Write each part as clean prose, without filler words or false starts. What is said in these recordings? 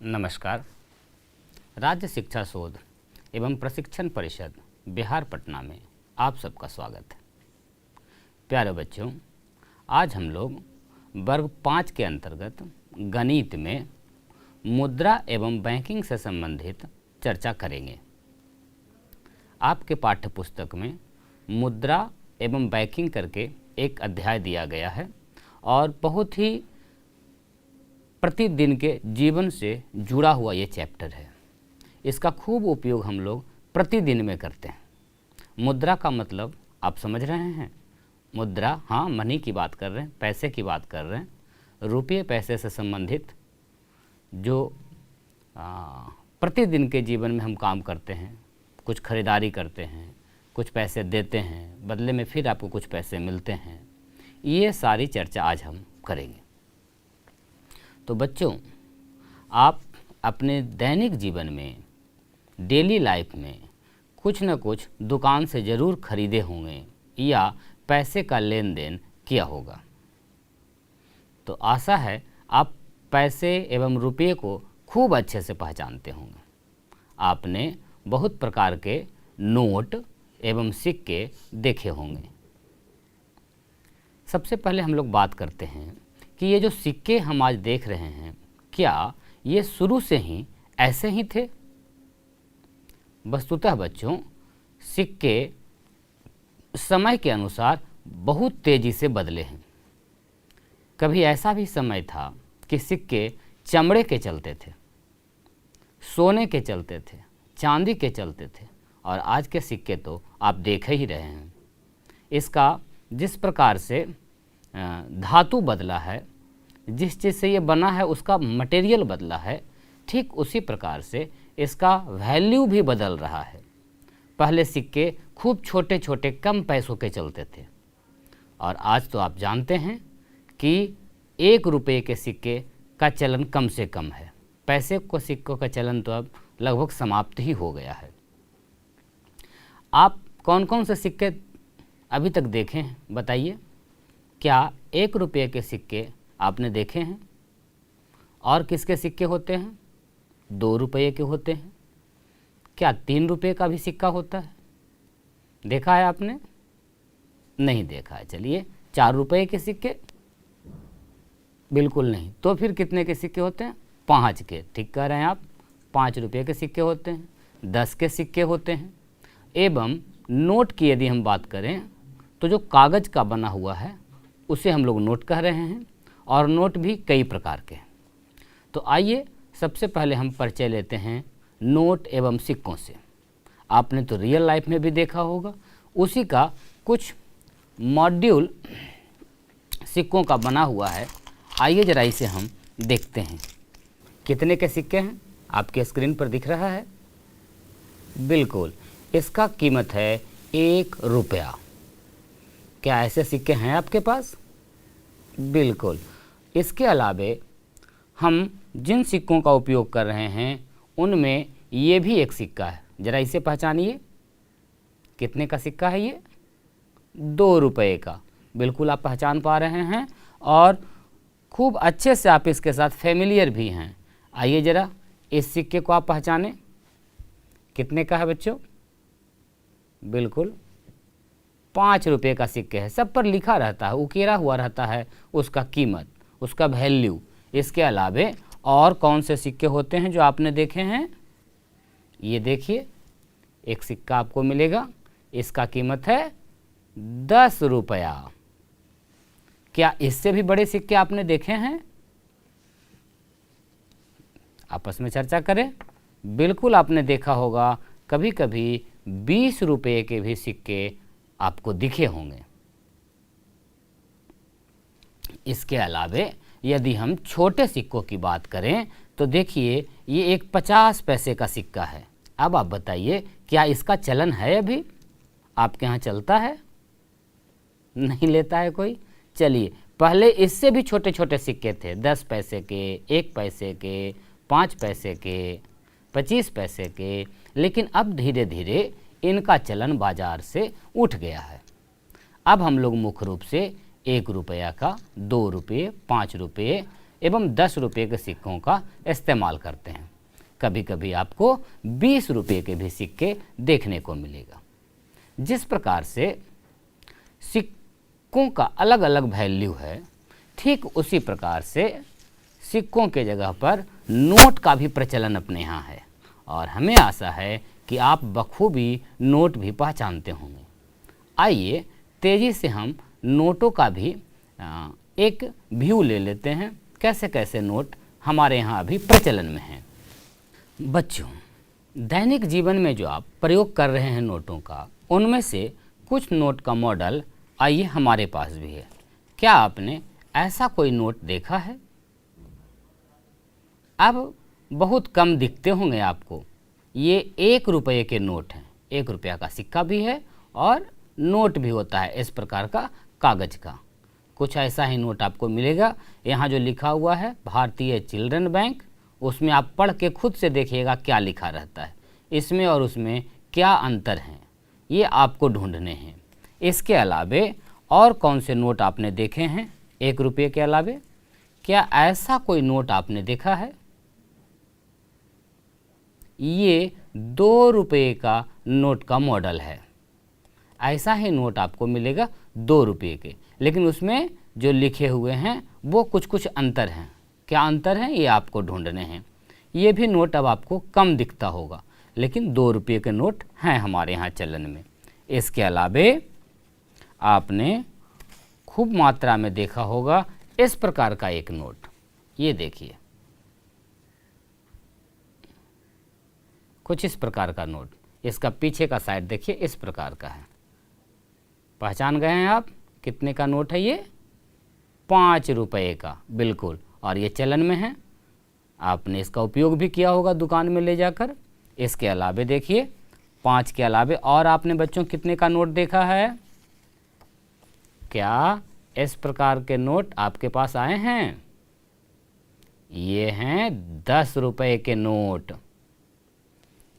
नमस्कार। राज्य शिक्षा शोध एवं प्रशिक्षण परिषद बिहार पटना में आप सबका स्वागत है। प्यारे बच्चों, आज हम लोग वर्ग 5 के अंतर्गत गणित में मुद्रा एवं बैंकिंग से संबंधित चर्चा करेंगे। आपके पाठ्य पुस्तक में मुद्रा एवं बैंकिंग करके एक अध्याय दिया गया है और बहुत ही प्रतिदिन के जीवन से जुड़ा हुआ ये चैप्टर है। इसका खूब उपयोग हम लोग प्रतिदिन में करते हैं। मुद्रा का मतलब आप समझ रहे हैं। मुद्रा, हाँ, मनी की बात कर रहे हैं, पैसे की बात कर रहे हैं। रुपये पैसे से संबंधित जो प्रतिदिन के जीवन में हम काम करते हैं, कुछ खरीदारी करते हैं, कुछ पैसे देते हैं, बदले में फिर आपको कुछ पैसे मिलते हैं, ये सारी चर्चा आज हम करेंगे। तो बच्चों, आप अपने दैनिक जीवन में, डेली लाइफ में कुछ न कुछ दुकान से ज़रूर खरीदे होंगे या पैसे का लेन देन किया होगा। तो आशा है आप पैसे एवं रुपये को खूब अच्छे से पहचानते होंगे। आपने बहुत प्रकार के नोट एवं सिक्के देखे होंगे। सबसे पहले हम लोग बात करते हैं कि ये जो सिक्के हम आज देख रहे हैं, क्या ये शुरू से ही ऐसे ही थे? वस्तुतः बच्चों, सिक्के समय के अनुसार बहुत तेज़ी से बदले हैं। कभी ऐसा भी समय था कि सिक्के चमड़े के चलते थे, सोने के चलते थे, चांदी के चलते थे, और आज के सिक्के तो आप देख ही रहे हैं। इसका जिस प्रकार से धातु बदला है, जिस चीज़ से ये बना है उसका मटेरियल बदला है, ठीक उसी प्रकार से इसका वैल्यू भी बदल रहा है। पहले सिक्के खूब छोटे छोटे कम पैसों के चलते थे, और आज तो आप जानते हैं कि 1 रुपये के सिक्के का चलन कम से कम है। पैसे को सिक्कों का चलन तो अब लगभग समाप्त ही हो गया है। आप कौन कौन से सिक्के अभी तक देखे हैं बताइए? क्या 1 रुपये के सिक्के आपने देखे हैं? और किसके सिक्के होते हैं? 2 रुपये के होते हैं। क्या 3 रुपये का भी सिक्का होता है? देखा है आपने? नहीं देखा है। चलिए, 4 रुपये के सिक्के? बिल्कुल नहीं। तो फिर कितने के सिक्के होते हैं? 5 के। ठीक कह रहे हैं आप। 5 रुपये के सिक्के होते हैं, 10 के सिक्के होते हैं। एवं नोट की यदि हम बात करें तो जो कागज़ का बना हुआ है उसे हम लोग नोट कह रहे हैं, और नोट भी कई प्रकार के हैं। तो आइए सबसे पहले हम परिचय लेते हैं नोट एवं सिक्कों से। आपने तो रियल लाइफ में भी देखा होगा, उसी का कुछ मॉड्यूल सिक्कों का बना हुआ है। आइए ज़रा इसे हम देखते हैं। कितने के सिक्के हैं? आपके स्क्रीन पर दिख रहा है। बिल्कुल, इसका कीमत है 1 रुपया। क्या ऐसे सिक्के हैं आपके पास? बिल्कुल। इसके अलावे हम जिन सिक्कों का उपयोग कर रहे हैं उनमें ये भी एक सिक्का है। ज़रा इसे पहचानिए। कितने का सिक्का है ये? 2 रुपये का। बिल्कुल आप पहचान पा रहे हैं और खूब अच्छे से आप इसके साथ फेमिलियर भी हैं। आइए ज़रा इस सिक्के को आप पहचानें। कितने का है बच्चों? बिल्कुल 5 रुपये का सिक्के है। सब पर लिखा रहता है, उकेरा हुआ रहता है उसका कीमत, उसका वैल्यू। इसके अलावे और कौन से सिक्के होते हैं जो आपने देखे हैं? ये देखिए, एक सिक्का आपको मिलेगा, इसका कीमत है 10 रुपया। क्या इससे भी बड़े सिक्के आपने देखे हैं? आपस में चर्चा करें। बिल्कुल आपने देखा होगा, कभी कभी 20 रुपये के भी सिक्के आपको दिखे होंगे। इसके अलावे यदि हम छोटे सिक्कों की बात करें तो देखिए, ये एक 50 पैसे का सिक्का है। अब आप बताइए, क्या इसका चलन है? अभी आपके यहाँ चलता है? नहीं लेता है कोई? चलिए, पहले इससे भी छोटे छोटे सिक्के थे, 10 पैसे के, 1 पैसे के, 5 पैसे के, 25 पैसे के, लेकिन अब धीरे धीरे इनका चलन बाजार से उठ गया है। अब हम लोग मुख्य रूप से 1 रुपया का, 2 रुपये, 5 रुपये एवं 10 रुपये के सिक्कों का इस्तेमाल करते हैं। कभी कभी आपको 20 रुपये के भी सिक्के देखने को मिलेगा। जिस प्रकार से सिक्कों का अलग अलग वैल्यू है, ठीक उसी प्रकार से सिक्कों के जगह पर नोट का भी प्रचलन अपने यहाँ है और हमें आशा है कि आप बखूबी नोट भी पहचानते होंगे। आइए तेज़ी से हम नोटों का भी एक व्यू ले लेते हैं, कैसे कैसे नोट हमारे यहाँ अभी प्रचलन में हैं। बच्चों, दैनिक जीवन में जो आप प्रयोग कर रहे हैं नोटों का, उनमें से कुछ नोट का मॉडल आइए हमारे पास भी है। क्या आपने ऐसा कोई नोट देखा है? अब बहुत कम दिखते होंगे आपको। ये 1 रुपये के नोट हैं। 1 रुपया का सिक्का भी है और नोट भी होता है इस प्रकार का कागज का। कुछ ऐसा ही नोट आपको मिलेगा। यहाँ जो लिखा हुआ है भारतीय चिल्ड्रन बैंक, उसमें आप पढ़ के खुद से देखिएगा क्या लिखा रहता है, इसमें और उसमें क्या अंतर है, ये आपको ढूंढने हैं। इसके अलावे और कौन से नोट आपने देखे हैं 1 रुपये के अलावे? क्या ऐसा कोई नोट आपने देखा है? ये 2 रुपये का नोट का मॉडल है। ऐसा ही नोट आपको मिलेगा 2 रुपये के, लेकिन उसमें जो लिखे हुए हैं वो कुछ अंतर हैं। क्या अंतर हैं ये आपको ढूंढने हैं। ये भी नोट अब आपको कम दिखता होगा, लेकिन 2 रुपये के नोट हैं हमारे यहाँ चलन में। इसके अलावे आपने खूब मात्रा में देखा होगा इस प्रकार का एक नोट। ये देखिए, कुछ इस प्रकार का नोट। इसका पीछे का साइड देखिए, इस प्रकार का है। पहचान गए हैं आप कितने का नोट है ये? 5 रुपये का, बिल्कुल। और ये चलन में है। आपने इसका उपयोग भी किया होगा दुकान में ले जाकर। इसके अलावे देखिए, 5 के अलावे और आपने बच्चों कितने का नोट देखा है? क्या इस प्रकार के नोट आपके पास आए हैं? ये हैं 10 रुपये के नोट।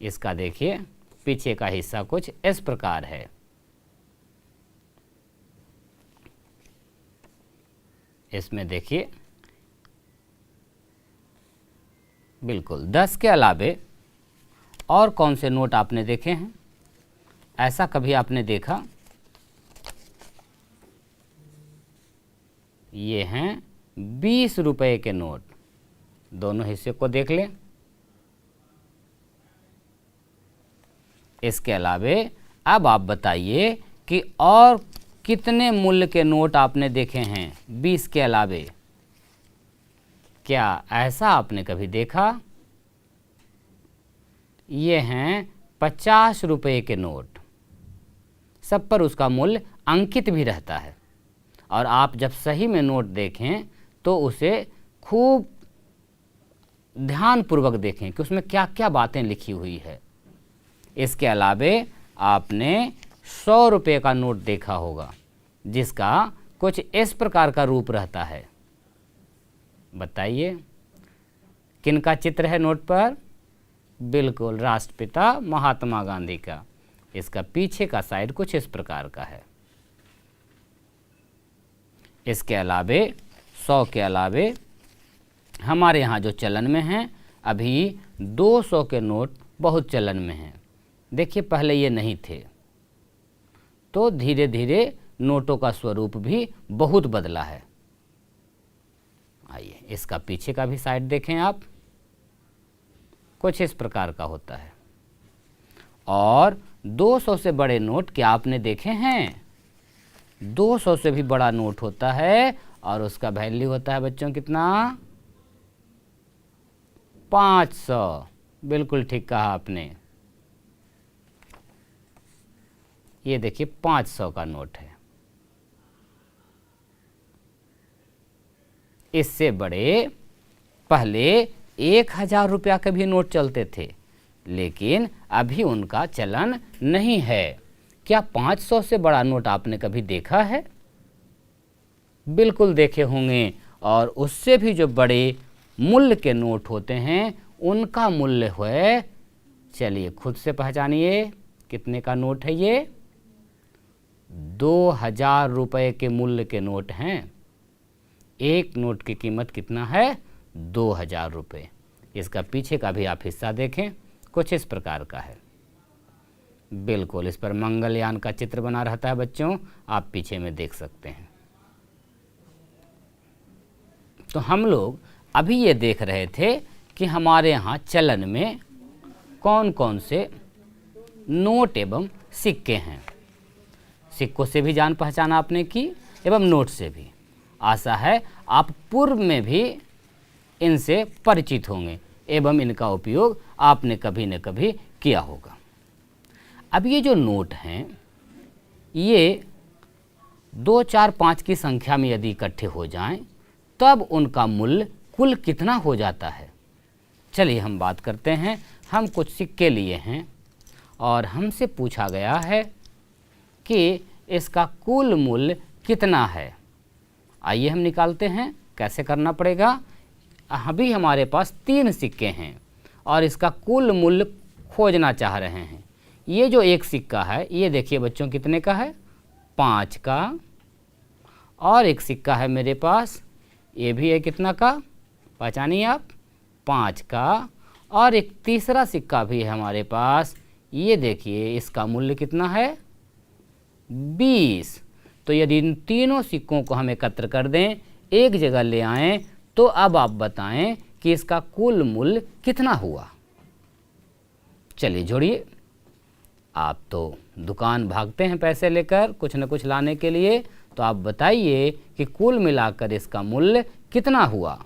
इसका देखिए पीछे का हिस्सा कुछ इस प्रकार है। इसमें देखिए, बिल्कुल 10 के अलावे और कौन से नोट आपने देखे हैं? ऐसा कभी आपने देखा? ये हैं 20 रुपये के नोट। दोनों हिस्से को देख लें। इसके अलावे अब आप बताइए कि और कितने मूल्य के नोट आपने देखे हैं 20 के अलावे? क्या ऐसा आपने कभी देखा? ये हैं 50 रुपये के नोट। सब पर उसका मूल्य अंकित भी रहता है और आप जब सही में नोट देखें तो उसे खूब ध्यानपूर्वक देखें कि उसमें क्या क्या बातें लिखी हुई है। इसके अलावे आपने 100 रुपये का नोट देखा होगा, जिसका कुछ इस प्रकार का रूप रहता है। बताइए किनका चित्र है नोट पर? बिल्कुल राष्ट्रपिता महात्मा गांधी का। इसका पीछे का साइड कुछ इस प्रकार का है। इसके अलावे 100 के अलावे हमारे यहाँ जो चलन में हैं, अभी 200 के नोट बहुत चलन में हैं। देखिए पहले ये नहीं थे, तो धीरे धीरे नोटों का स्वरूप भी बहुत बदला है। आइए इसका पीछे का भी साइड देखें आप, कुछ इस प्रकार का होता है। और 200 से बड़े नोट क्या आपने देखे हैं? 200 से भी बड़ा नोट होता है और उसका वैल्यू होता है बच्चों कितना? 500। बिल्कुल ठीक कहा आपने। ये देखिए 500 का नोट है। इससे बड़े पहले 1000 रुपया के भी नोट चलते थे, लेकिन अभी उनका चलन नहीं है। क्या 500 से बड़ा नोट आपने कभी देखा है? बिल्कुल देखे होंगे। और उससे भी जो बड़े मूल्य के नोट होते हैं उनका मूल्य है, चलिए खुद से पहचानिए कितने का नोट है ये? 2000 रुपये के मूल्य के नोट हैं। एक नोट की कीमत कितना है? 2000 रुपये। इसका पीछे का भी आप हिस्सा देखें, कुछ इस प्रकार का है। बिल्कुल इस पर मंगलयान का चित्र बना रहता है बच्चों, आप पीछे में देख सकते हैं। तो हम लोग अभी ये देख रहे थे कि हमारे यहाँ चलन में कौन कौन से नोट एवं सिक्के हैं। सिक्कों से भी जान पहचान आपने की एवं नोट से भी। आशा है आप पूर्व में भी इनसे परिचित होंगे एवं इनका उपयोग आपने कभी न कभी किया होगा। अब ये जो नोट हैं, ये 2, 4, 5 की संख्या में यदि इकट्ठे हो जाएं, तब उनका मूल्य कुल कितना हो जाता है। चलिए हम बात करते हैं। हम कुछ सिक्के लिए हैं और हमसे पूछा गया है कि इसका कुल मूल्य कितना है। आइए हम निकालते हैं। कैसे करना पड़ेगा? अभी हमारे पास 3 सिक्के हैं और इसका कुल मूल्य खोजना चाह रहे हैं। ये जो एक सिक्का है, ये देखिए बच्चों कितने का है? 5 का। और एक सिक्का है मेरे पास, ये भी है कितना का? पहचानिए आप, 5 का। और एक तीसरा सिक्का भी है हमारे पास, ये देखिए इसका मूल्य कितना है? 20। तो यदि इन तीनों सिक्कों को हम एकत्र कर दें, एक जगह ले आएं, तो अब आप बताएं कि इसका कुल मूल्य कितना हुआ। चलिए जोड़िए। आप तो दुकान भागते हैं पैसे लेकर कुछ न कुछ लाने के लिए, तो आप बताइए कि कुल मिलाकर इसका मूल्य कितना हुआ।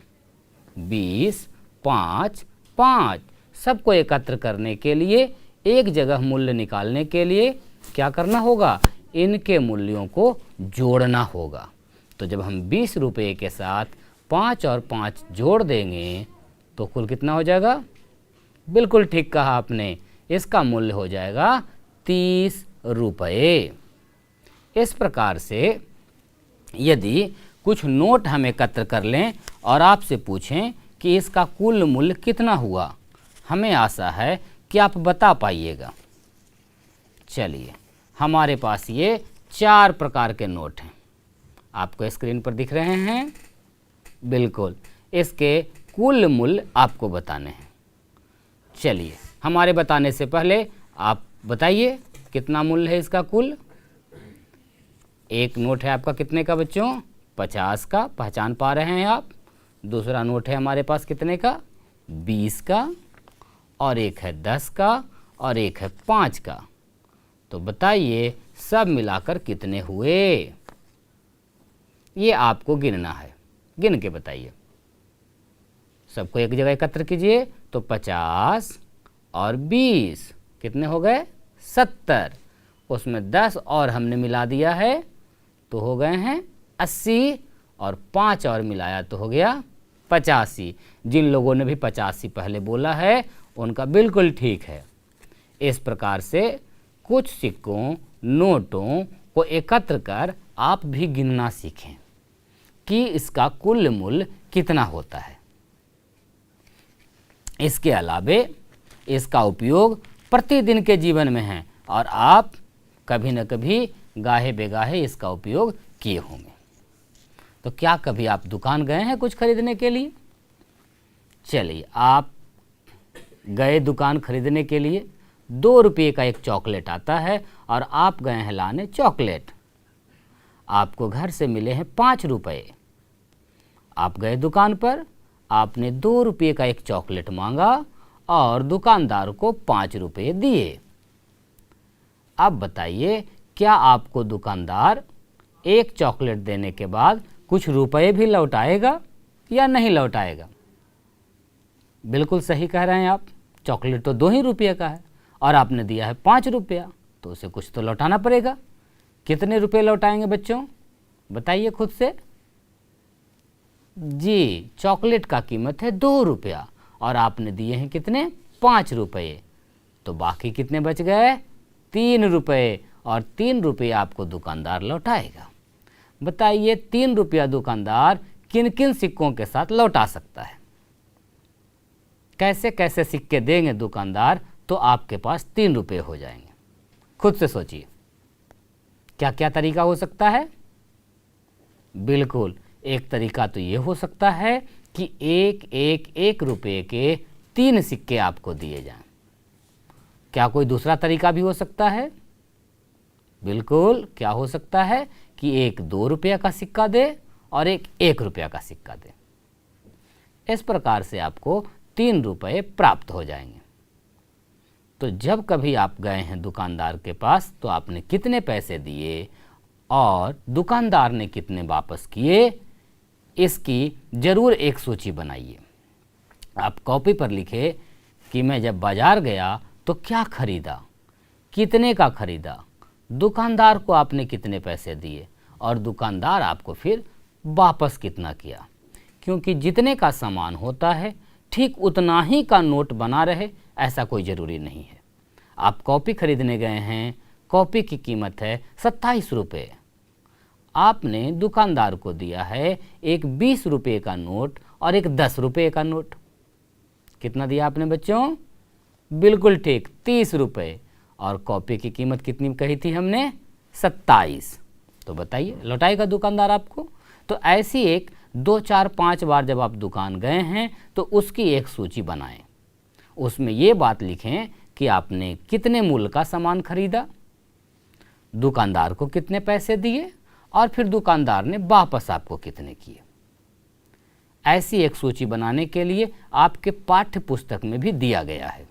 20, 5, 5। सबको एकत्र करने के लिए, एक जगह मूल्य निकालने के लिए क्या करना होगा? इनके मूल्यों को जोड़ना होगा। तो जब हम 20 रुपये के साथ 5 और 5 जोड़ देंगे तो कुल कितना हो जाएगा? बिल्कुल ठीक कहा आपने, इसका मूल्य हो जाएगा 30 रुपये। इस प्रकार से यदि कुछ नोट हम एकत्र कर लें और आपसे पूछें कि इसका कुल मूल्य कितना हुआ, हमें आशा है कि आप बता पाइएगा। चलिए, हमारे पास ये 4 प्रकार के नोट हैं, आपको स्क्रीन पर दिख रहे हैं। बिल्कुल, इसके कुल मूल्य आपको बताने हैं। चलिए, हमारे बताने से पहले आप बताइए कितना मूल्य है इसका कुल। एक नोट है आपका कितने का बच्चों? 50 का, पहचान पा रहे हैं आप। दूसरा नोट है हमारे पास कितने का? 20 का। और एक है 10 का और एक है 5 का। तो बताइए सब मिलाकर कितने हुए? ये आपको गिनना है, गिन के बताइए। सबको एक जगह एकत्र कीजिए। तो 50 और 20 कितने हो गए? 70। उसमें 10 और हमने मिला दिया है तो हो गए हैं 80, और 5 और मिलाया तो हो गया 85। जिन लोगों ने भी 85 पहले बोला है उनका बिल्कुल ठीक है। इस प्रकार से कुछ सिक्कों, नोटों को एकत्र कर आप भी गिनना सीखें कि इसका कुल मूल्य कितना होता है। इसके अलावे इसका उपयोग प्रतिदिन के जीवन में है और आप कभी न कभी गाहे बेगाहे इसका उपयोग किए होंगे। तो क्या कभी आप दुकान गए हैं कुछ खरीदने के लिए? चलिए, आप गए दुकान खरीदने के लिए, 2 रुपये का एक चॉकलेट आता है और आप गए हैं लाने चॉकलेट। आपको घर से मिले हैं 5 रुपये। आप गए दुकान पर, आपने 2 रुपये का एक चॉकलेट मांगा और दुकानदार को 5 रुपये दिए। अब बताइए, क्या आपको दुकानदार एक चॉकलेट देने के बाद कुछ रुपए भी लौटाएगा या नहीं लौटाएगा? बिल्कुल सही कह रहे हैं आप, चॉकलेट तो 2 ही रुपये का है और आपने दिया है 5 रुपया, तो उसे कुछ तो लौटाना पड़ेगा। कितने रुपए लौटाएंगे बच्चों? बताइए खुद से। जी, चॉकलेट का कीमत है 2 रुपया और आपने दिए हैं कितने? 5 रुपये। तो बाकी कितने बच गए? 3 रुपये, और 3 रुपये आपको दुकानदार लौटाएगा। बताइए 3 रुपया दुकानदार किन किन सिक्कों के साथ लौटा सकता है? कैसे कैसे सिक्के देंगे दुकानदार तो आपके पास 3 रुपये हो जाएंगे? खुद से सोचिए, क्या क्या तरीका हो सकता है? बिल्कुल, एक तरीका तो ये हो सकता है कि एक रुपये के 3 सिक्के आपको दिए जाएं। क्या कोई दूसरा तरीका भी हो सकता है? बिल्कुल, क्या हो सकता है कि एक 2 रुपये का सिक्का दे और एक 1 रुपया का सिक्का दे। इस प्रकार से आपको 3 रुपये प्राप्त हो जाएंगे। तो जब कभी आप गए हैं दुकानदार के पास तो आपने कितने पैसे दिए और दुकानदार ने कितने वापस किए, इसकी जरूर एक सूची बनाइए। आप कॉपी पर लिखे कि मैं जब बाजार गया तो क्या खरीदा, कितने का खरीदा, दुकानदार को आपने कितने पैसे दिए और दुकानदार आपको फिर वापस कितना किया। क्योंकि जितने का सामान होता है ठीक उतना ही का नोट बना रहे ऐसा कोई ज़रूरी नहीं है। आप कॉपी खरीदने गए हैं, कॉपी की कीमत है 27 रुपये, आपने दुकानदार को दिया है एक 20 रुपये का नोट और एक 10 रुपये का नोट। कितना दिया आपने बच्चों? बिल्कुल ठीक, 30 रुपये। और कॉपी की कीमत कितनी कही थी हमने? 27। तो बताइए लौटाएगा दुकानदार आपको? तो ऐसी एक 2, 4, 5 बार जब आप दुकान गए हैं तो उसकी एक सूची बनाएं। उसमें ये बात लिखें कि आपने कितने मूल्य का सामान खरीदा, दुकानदार को कितने पैसे दिए और फिर दुकानदार ने वापस आपको कितने किए। ऐसी एक सूची बनाने के लिए आपके पाठ्य पुस्तक में भी दिया गया है,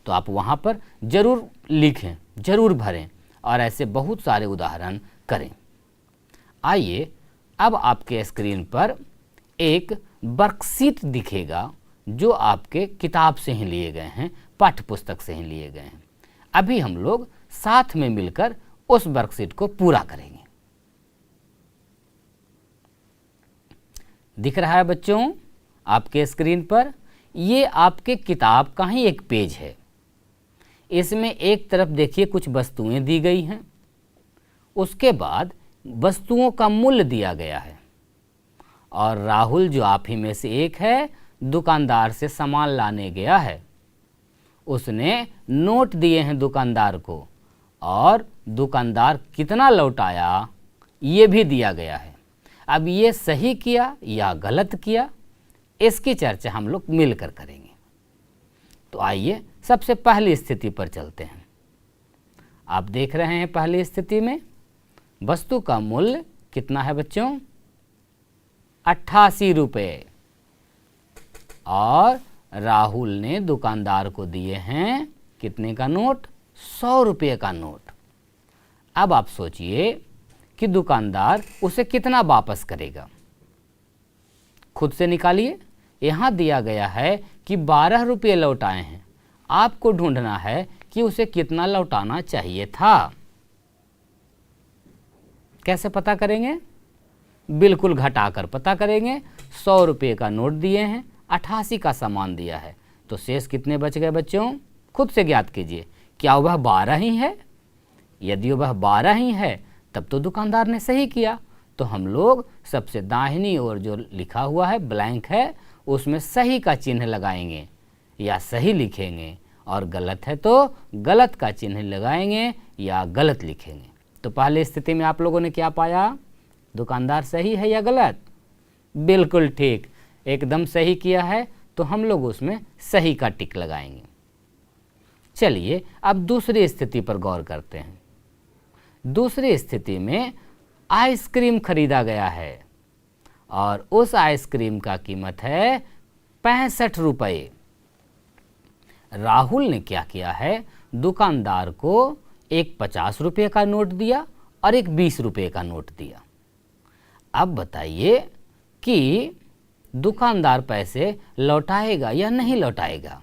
तो आप वहाँ पर जरूर लिखें, जरूर भरें और ऐसे बहुत सारे उदाहरण करें। आइए अब आपके स्क्रीन पर एक वर्कशीट दिखेगा जो आपके किताब से ही लिए गए हैं, पाठ्य पुस्तक से ही लिए गए हैं। अभी हम लोग साथ में मिलकर उस वर्कशीट को पूरा करेंगे। दिख रहा है बच्चों आपके स्क्रीन पर? ये आपके किताब का ही एक पेज है। इसमें एक तरफ देखिए कुछ वस्तुएं दी गई हैं, उसके बाद वस्तुओं का मूल्य दिया गया है और राहुल जो आप ही में से एक है दुकानदार से सामान लाने गया है, उसने नोट दिए हैं दुकानदार को और दुकानदार कितना लौटाया ये भी दिया गया है। अब ये सही किया या गलत किया इसकी चर्चा हम लोग मिलकर करेंगे। तो आइए सबसे पहली स्थिति पर चलते हैं। आप देख रहे हैं पहली स्थिति में वस्तु का मूल्य कितना है बच्चों? 88 रुपये और राहुल ने दुकानदार को दिए हैं कितने का नोट? 100 रुपये का नोट। अब आप सोचिए कि दुकानदार उसे कितना वापस करेगा, खुद से निकालिए। यहाँ दिया गया है कि 12 रुपये लौटाए हैं, आपको ढूंढना है कि उसे कितना लौटाना चाहिए था। कैसे पता करेंगे? बिल्कुल घटाकर पता करेंगे। 100 रुपये का नोट दिए हैं, 88 का सामान दिया है, तो शेष कितने बच गए बच्चों? खुद से ज्ञात कीजिए। क्या वह 12 ही है? यदि वह 12 ही है तब तो दुकानदार ने सही किया। तो हम लोग सबसे दाहिनी ओर जो लिखा हुआ है ब्लैंक है उसमें सही का चिन्ह लगाएंगे या सही लिखेंगे, और गलत है तो गलत का चिन्ह लगाएंगे या गलत लिखेंगे। तो पहली स्थिति में आप लोगों ने क्या पाया? दुकानदार सही है या गलत? बिल्कुल ठीक, एकदम सही किया है, तो हम लोग उसमें सही का टिक लगाएंगे। चलिए अब दूसरी स्थिति पर गौर करते हैं। दूसरी स्थिति में आइसक्रीम खरीदा गया है और उस आइसक्रीम का कीमत है 65 रुपये। राहुल ने क्या किया है? दुकानदार को एक 50 रुपये का नोट दिया और एक 20 रुपये का नोट दिया। अब बताइए कि दुकानदार पैसे लौटाएगा या नहीं लौटाएगा?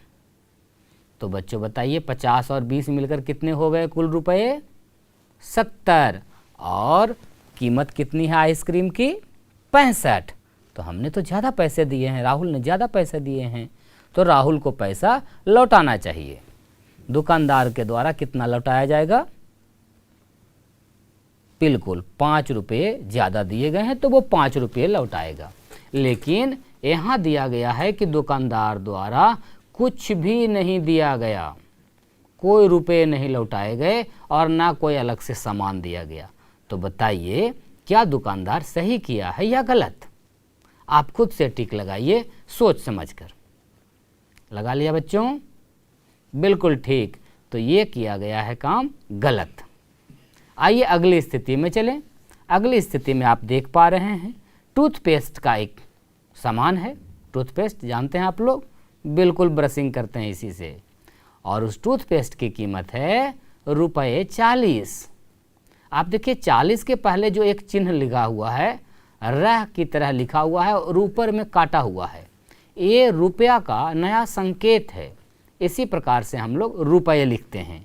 तो बच्चों बताइए 50 और 20 मिलकर कितने हो गए कुल रुपए? 70। और कीमत कितनी है आइसक्रीम की? 65। तो हमने तो ज़्यादा पैसे दिए हैं, राहुल ने ज़्यादा पैसे दिए हैं, तो राहुल को पैसा लौटाना चाहिए। दुकानदार के द्वारा कितना लौटाया जाएगा? बिल्कुल 5 रुपये ज़्यादा दिए गए हैं तो वो 5 रुपये लौटाएगा। लेकिन यहाँ दिया गया है कि दुकानदार द्वारा कुछ भी नहीं दिया गया, कोई रुपए नहीं लौटाए गए और ना कोई अलग से सामान दिया गया। तो बताइए क्या दुकानदार सही किया है या गलत? आप खुद से टिक लगाइए सोच समझकर। लगा लिया बच्चों? बिल्कुल ठीक। तो ये किया गया है काम गलत। आइए अगली स्थिति में चलें। अगली स्थिति में आप देख पा रहे हैं टूथपेस्ट का एक सामान है। टूथपेस्ट जानते हैं आप लोग, बिल्कुल ब्रशिंग करते हैं इसी से। और उस टूथपेस्ट की कीमत है ₹40। आप देखिए 40 के पहले जो एक चिन्ह लिखा हुआ है, रह की तरह लिखा हुआ है और ऊपर में काटा हुआ है, ये रुपया का नया संकेत है। इसी प्रकार से हम लोग रुपये लिखते हैं।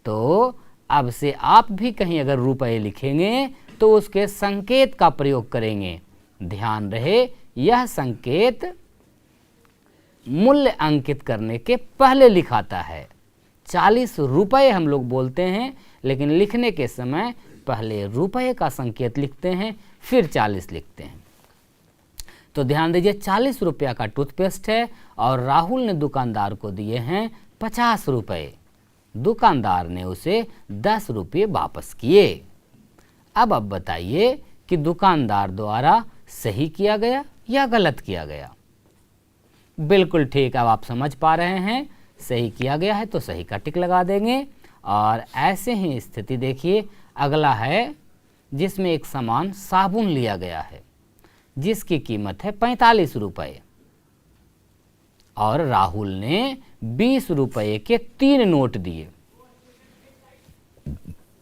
तो अब से आप भी कहीं अगर रुपये लिखेंगे तो उसके संकेत का प्रयोग करेंगे। ध्यान रहे, यह संकेत मूल्य अंकित करने के पहले लिखाता है। 40 रुपये हम लोग बोलते हैं, लेकिन लिखने के समय पहले रुपये का संकेत लिखते हैं, फिर 40 लिखते हैं। तो ध्यान दीजिए, 40 रुपया का टूथपेस्ट है और राहुल ने दुकानदार को दिए हैं 50 रुपये। दुकानदार ने उसे 10 रुपये वापस किए। अब आप बताइए कि दुकानदार द्वारा सही किया गया या गलत किया गया? बिल्कुल ठीक। अब आप समझ पा रहे हैं, सही किया गया है तो सही का टिक लगा देंगे। और ऐसे ही स्थिति देखिए, अगला है जिसमें एक सामान साबुन लिया गया है जिसकी कीमत है 45 रुपये और राहुल ने 20 रुपये के 3 नोट दिए।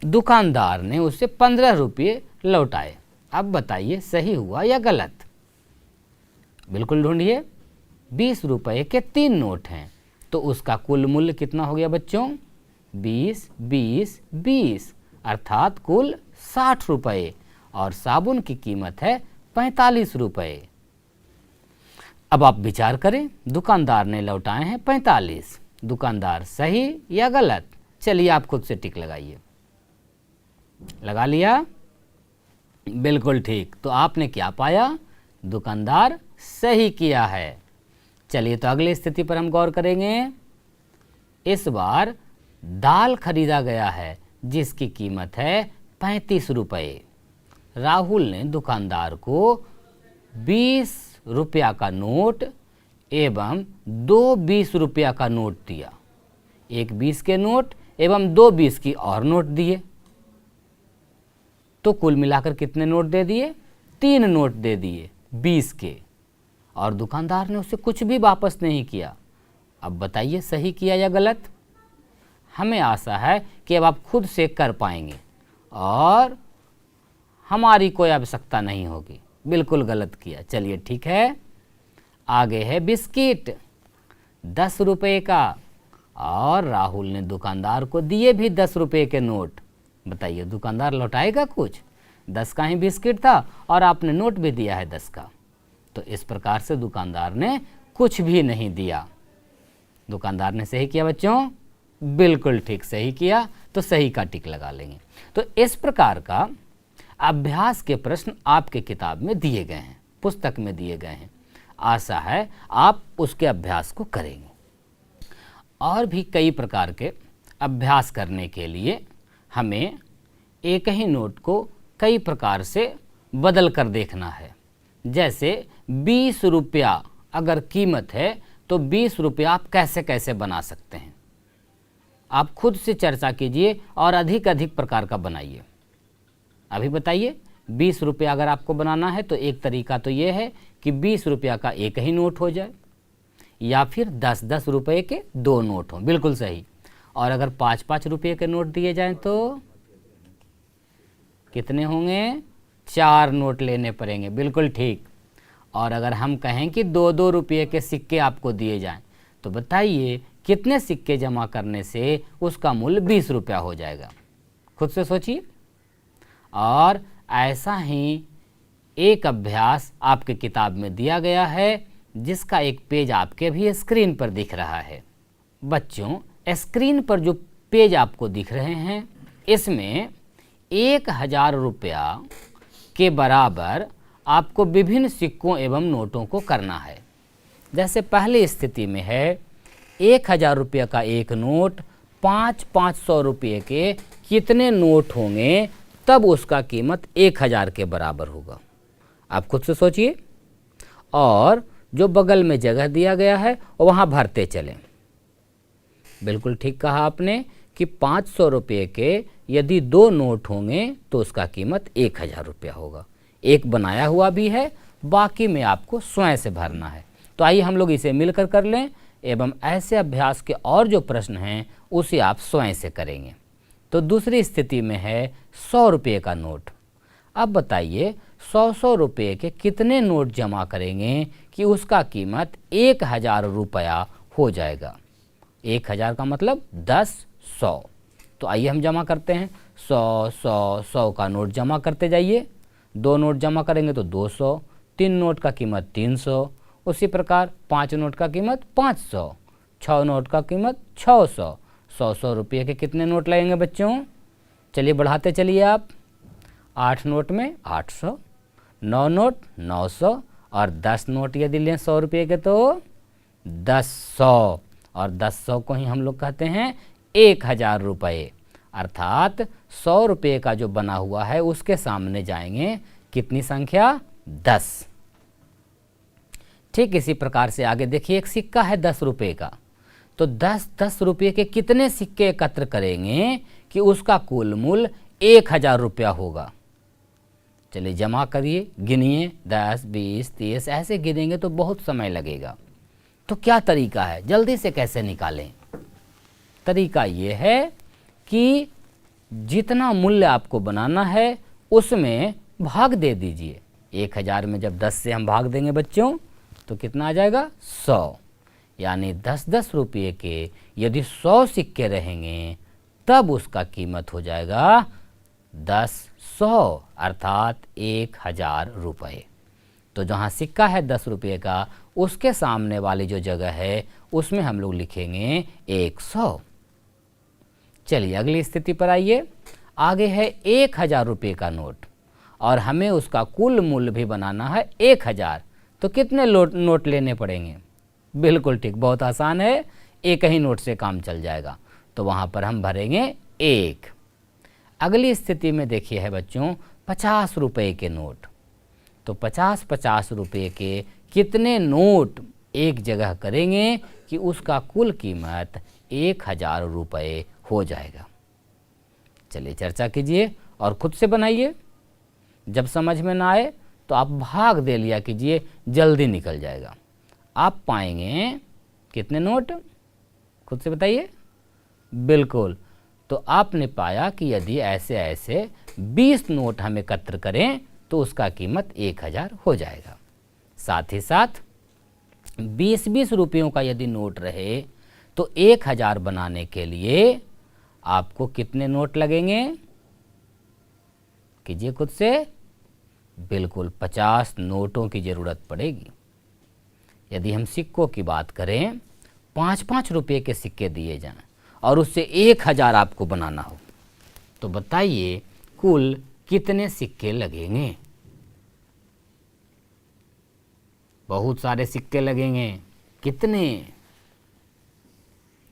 दुकानदार ने उसे 15 रुपये लौटाए। अब बताइए सही हुआ या गलत? बिल्कुल ढूंढिए। 20 रुपये के 3 नोट हैं तो उसका कुल मूल्य कितना हो गया बच्चों? 20, 20, 20 अर्थात कुल 60 रुपये और साबुन की कीमत है 45 रुपये। अब आप विचार करें, दुकानदार ने लौटाए हैं 45। दुकानदार सही या गलत? चलिए आप खुद से टिक लगाइए। लगा लिया? बिल्कुल ठीक। तो आपने क्या पाया? दुकानदार सही किया है। चलिए तो अगली स्थिति पर हम गौर करेंगे। इस बार दाल खरीदा गया है जिसकी कीमत है 35 रुपये। राहुल ने दुकानदार को 20 रुपया का नोट एवं 2 20 रुपया का नोट दिया। एक 20 के नोट एवं 2 20 की और नोट दिए। तो कुल मिलाकर कितने नोट दे दिए? 3 नोट दे दिए 20 के। और दुकानदार ने उसे कुछ भी वापस नहीं किया। अब बताइए सही किया या गलत? हमें आशा है कि अब आप खुद से कर पाएंगे और हमारी कोई आवश्यकता नहीं होगी। बिल्कुल गलत किया। चलिए ठीक है। आगे है बिस्किट 10 रुपये का और राहुल ने दुकानदार को दिए भी 10 रुपये के नोट। बताइए दुकानदार लौटाएगा कुछ? 10 का ही बिस्किट था और आपने नोट भी दिया है 10 का। तो इस प्रकार से दुकानदार ने कुछ भी नहीं दिया। दुकानदार ने सही किया बच्चों? बिल्कुल ठीक, सही किया। तो सही का टिक लगा लेंगे। तो इस प्रकार का अभ्यास के प्रश्न आपके किताब में दिए गए हैं, पुस्तक में दिए गए हैं। आशा है आप उसके अभ्यास को करेंगे। और भी कई प्रकार के अभ्यास करने के लिए हमें एक ही नोट को कई प्रकार से बदल कर देखना है। जैसे 20 रुपया अगर कीमत है तो 20 रुपया आप कैसे कैसे बना सकते हैं? आप खुद से चर्चा कीजिए और अधिक अधिक प्रकार का बनाइए। अभी बताइए, 20 रुपया अगर आपको बनाना है तो एक तरीका तो ये है कि 20 रुपया का एक ही नोट हो जाए या फिर 10-10 रुपये के 2 नोट हों। बिल्कुल सही। और अगर 5-5 रुपये के नोट दिए जाएं तो कितने होंगे? 4 नोट लेने पड़ेंगे। बिल्कुल ठीक। और अगर हम कहें कि 2-2 रुपये के सिक्के आपको दिए जाएं तो बताइए कितने सिक्के जमा करने से उसका मूल्य 20 रुपया हो जाएगा? खुद से सोचिए। और ऐसा ही एक अभ्यास आपके किताब में दिया गया है जिसका एक पेज आपके भी स्क्रीन पर दिख रहा है। बच्चों, स्क्रीन पर जो पेज आपको दिख रहे हैं इसमें 1000 रुपया के बराबर आपको विभिन्न सिक्कों एवं नोटों को करना है। जैसे पहली स्थिति में है 1000 रुपये का एक नोट, 500 रुपये के कितने नोट होंगे तब उसका कीमत 1000 के बराबर होगा। आप खुद से सोचिए, और जो बगल में जगह दिया गया है वहाँ भरते चलें। बिल्कुल ठीक कहा आपने कि 500 रुपये के यदि 2 नोट होंगे तो उसका कीमत 1000 रुपया होगा। एक बनाया हुआ भी है, बाकी में आपको स्वयं से भरना है। तो आइए हम लोग इसे मिलकर कर लें, एवं ऐसे अभ्यास के और जो प्रश्न हैं उसे आप स्वयं से करेंगे। तो दूसरी स्थिति में है 100 रुपये का नोट। अब बताइए 100 रुपये के कितने नोट जमा करेंगे कि उसका कीमत 1000 रुपया हो जाएगा। 1000 का मतलब 10 100। तो आइए हम जमा करते हैं। 100 100 100 का नोट जमा करते जाइए। 2 नोट जमा करेंगे तो 200, 3 नोट का कीमत 300, उसी प्रकार 5 नोट का कीमत 500, 6 नोट का कीमत 600। 100 रुपये के कितने नोट लगेंगे बच्चों? चलिए बढ़ाते चलिए आप। 8 नोट में 800, 9 नोट 900, और 10 नोट यदि लें 100 रुपये के तो 1000, और 1000 को ही हम लोग कहते हैं 1000 रुपये। अर्थात 100 रुपये का जो बना हुआ है उसके सामने जाएंगे कितनी संख्या? 10। ठीक इसी प्रकार से आगे देखिए, एक सिक्का है 10 रुपये का, तो 10 रुपये के कितने सिक्के एकत्र करेंगे कि उसका कुल मूल्य 1000 रुपया होगा। चलिए जमा करिए, गिनिए, 10 20 30 ऐसे गिनेंगे तो बहुत समय लगेगा। तो क्या तरीका है, जल्दी से कैसे निकालें? तरीका ये है कि जितना मूल्य आपको बनाना है उसमें भाग दे दीजिए। 1000 में जब 10 से हम भाग देंगे बच्चों तो कितना आ जाएगा? 100। यानी 10 रुपये के यदि 100 सिक्के रहेंगे तब उसका कीमत हो जाएगा 10 100, अर्थात 1000 रुपये। तो जहाँ सिक्का है 10 रुपये का, उसके सामने वाली जो जगह है उसमें हम लोग लिखेंगे 100। चलिए अगली स्थिति पर आइए। आगे है 1000 रुपये का नोट, और हमें उसका कुल मूल्य भी बनाना है 1000। तो कितने नोट लेने पड़ेंगे? बिल्कुल ठीक, बहुत आसान है, एक ही नोट से काम चल जाएगा। तो वहाँ पर हम भरेंगे 1। अगली स्थिति में देखिए है बच्चों 50 रुपये के नोट। तो 50 रुपये के कितने नोट एक जगह करेंगे कि उसका कुल कीमत 1000 रुपये हो जाएगा। चलिए चर्चा कीजिए और खुद से बनाइए। जब समझ में ना आए तो आप भाग दे लिया कीजिए, जल्दी निकल जाएगा। आप पाएंगे कितने नोट, खुद से बताइए। बिल्कुल, तो आपने पाया कि यदि ऐसे ऐसे 20 नोट हम एकत्र करें तो उसका कीमत 1000 हो जाएगा। साथ ही साथ 20 रुपयों का यदि नोट रहे तो 1000 बनाने के लिए आपको कितने नोट लगेंगे? कीजिए खुद से। बिल्कुल 50 नोटों की ज़रूरत पड़ेगी। यदि हम सिक्कों की बात करें, 5 रुपये के सिक्के दिए जाएं और उससे 1000 आपको बनाना हो, तो बताइए कुल कितने सिक्के लगेंगे? बहुत सारे सिक्के लगेंगे। कितने?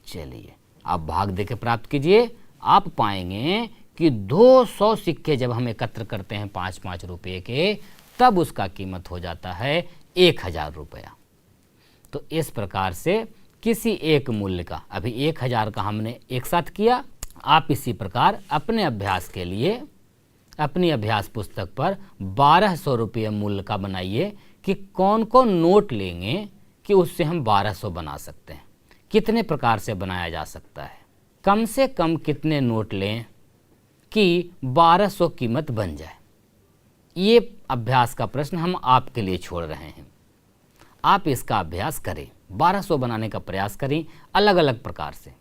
चलिए आप भाग देके प्राप्त कीजिए। आप पाएंगे कि 200 सिक्के जब हम एकत्र करते हैं 5 रुपये के, तब उसका कीमत हो जाता है 1000 रुपया। तो इस प्रकार से किसी एक मूल्य का, अभी 1000 का हमने एक साथ किया, आप इसी प्रकार अपने अभ्यास के लिए अपनी अभ्यास पुस्तक पर 1200 रुपये मूल्य का बनाइए कि कौन कौन नोट लेंगे कि उससे हम 1200 बना सकते हैं। कितने प्रकार से बनाया जा सकता है, कम से कम कितने नोट लें कि 1200 कीमत बन जाए। ये अभ्यास का प्रश्न हम आपके लिए छोड़ रहे हैं। आप इसका अभ्यास करें, 1200 बनाने का प्रयास करें अलग अलग प्रकार से,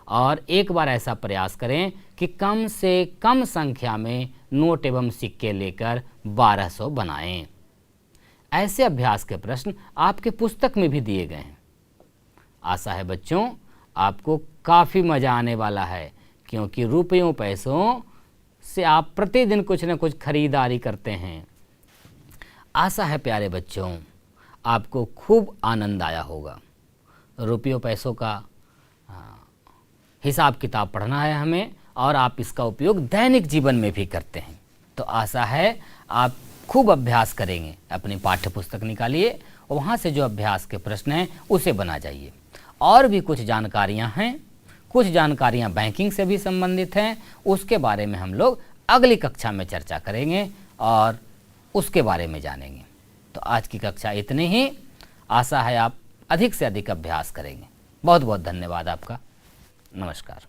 और एक बार ऐसा प्रयास करें कि कम से कम संख्या में नोट एवं सिक्के लेकर 1200 बनाएं। ऐसे अभ्यास के प्रश्न आपके पुस्तक में भी दिए गए हैं। आशा है बच्चों आपको काफ़ी मज़ा आने वाला है, क्योंकि रुपयों पैसों से आप प्रतिदिन कुछ न कुछ खरीदारी करते हैं। आशा है प्यारे बच्चों आपको खूब आनंद आया होगा। रुपयों पैसों का हिसाब किताब पढ़ना है हमें, और आप इसका उपयोग दैनिक जीवन में भी करते हैं। तो आशा है आप खूब अभ्यास करेंगे। अपनी पाठ्य पुस्तक निकालिए और वहाँ से जो अभ्यास के प्रश्न हैं उसे बना जाइए। और भी कुछ जानकारियाँ हैं, कुछ जानकारियाँ बैंकिंग से भी संबंधित हैं, उसके बारे में हम लोग अगली कक्षा में चर्चा करेंगे और उसके बारे में जानेंगे। तो आज की कक्षा इतनी ही। आशा है आप अधिक से अधिक अभ्यास करेंगे। बहुत बहुत धन्यवाद आपका। नमस्कार।